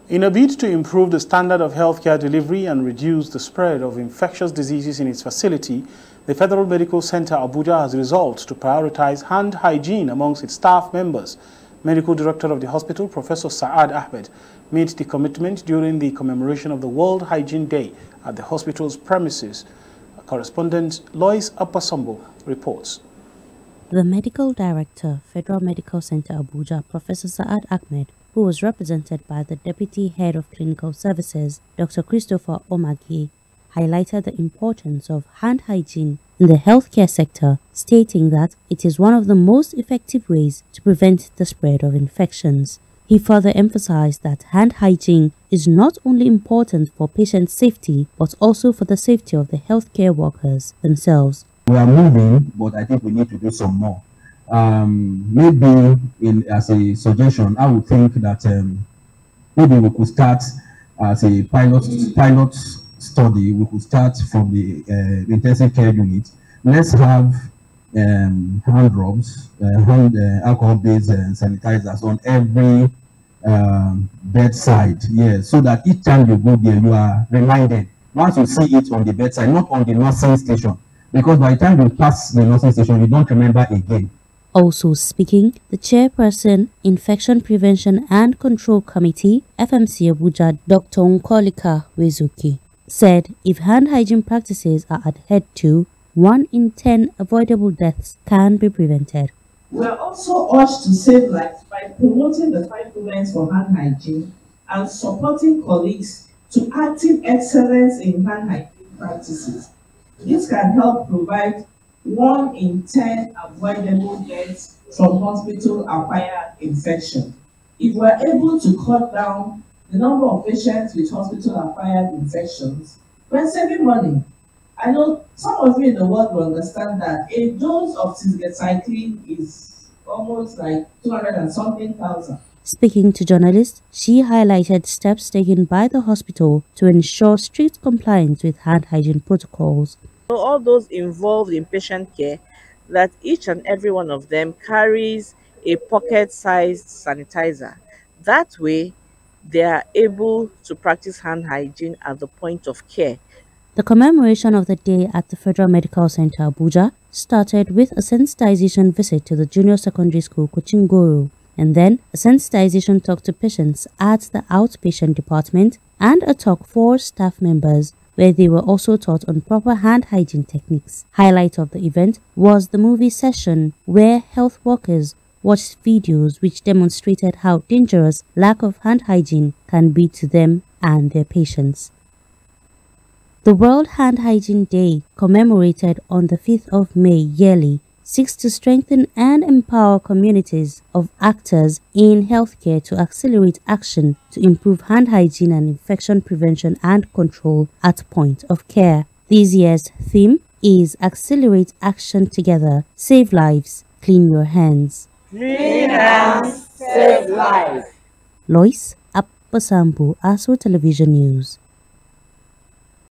In a bid to improve the standard of healthcare delivery and reduce the spread of infectious diseases in its facility, the Federal Medical Center Abuja has resolved to prioritize hand hygiene amongst its staff members. Medical Director of the hospital, Professor Saad Ahmed, made the commitment during the commemoration of the World Hygiene Day at the hospital's premises. Correspondent Lois Apasambo reports. The Medical Director, Federal Medical Center Abuja, Professor Saad Ahmed, who was represented by the Deputy Head of Clinical Services, Dr. Christopher Omagi, highlighted the importance of hand hygiene in the healthcare sector, stating that it is one of the most effective ways to prevent the spread of infections. He further emphasized that hand hygiene is not only important for patient safety, but also for the safety of the healthcare workers themselves. We are moving, but I think we need to do some more. Maybe as a suggestion, I would think that maybe we could start as a pilot study. We could start from the intensive care unit. Let's have hand rubs, alcohol-based sanitizers on every bedside. Yes, so that each time you go there, you are reminded. Once you see it on the bedside, not on the nursing station, because by the time you pass the nursing station, you don't remember again. Also speaking, the chairperson, Infection Prevention and Control Committee, FMC Abuja, Dr. Nkolika Wezuki, said if hand hygiene practices are adhered to, 1 in 10 avoidable deaths can be prevented. We are also urged to save lives by promoting the 5 movements for hand hygiene and supporting colleagues to active excellence in hand hygiene practices. This can help provide 1 in 10 avoidable deaths from hospital-acquired infection. If we are able to cut down the number of patients with hospital-acquired infections, we're saving money. I know some of you in the world will understand that a dose of cycline is almost like 200 and something thousand. Speaking to journalists, she highlighted steps taken by the hospital to ensure strict compliance with hand hygiene protocols. All those involved in patient care, that each and every one of them carries a pocket-sized sanitizer. That way, they are able to practice hand hygiene at the point of care. The commemoration of the day at the Federal Medical Center Abuja started with a sensitization visit to the junior secondary school Kochingoro, and then a sensitization talk to patients at the outpatient department and a talk for staff members, where they were also taught on proper hand hygiene techniques. Highlight of the event was the movie session, where health workers watched videos which demonstrated how dangerous lack of hand hygiene can be to them and their patients. The World Hand Hygiene Day, commemorated on the 5th of May yearly, seeks to strengthen and empower communities of actors in healthcare to accelerate action to improve hand hygiene and infection prevention and control at point of care. This year's theme is Accelerate Action Together, Save Lives, Clean Your Hands. Clean hands, save lives. Lois Apasambu, ASO Television News.